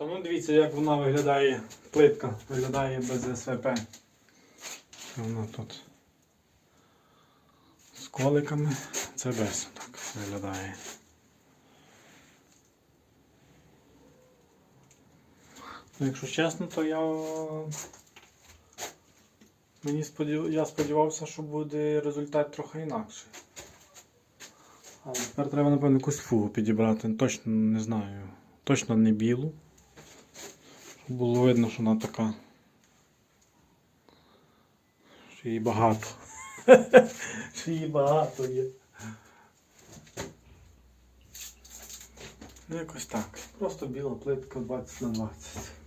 робота. Ну дивіться, як вона виглядає, плитка виглядає без СВП. Вона тут з коликами, це без так виглядає. Ну, якщо чесно, то я сподівався, що буде результат трохи інакший. Але тепер треба, напевно, якусь фугу підібрати, точно не знаю, точно не білу. Щоб було видно, що вона така, що її багато. Що її багато є. Ну якось так. Просто біла плитка 20 на 20.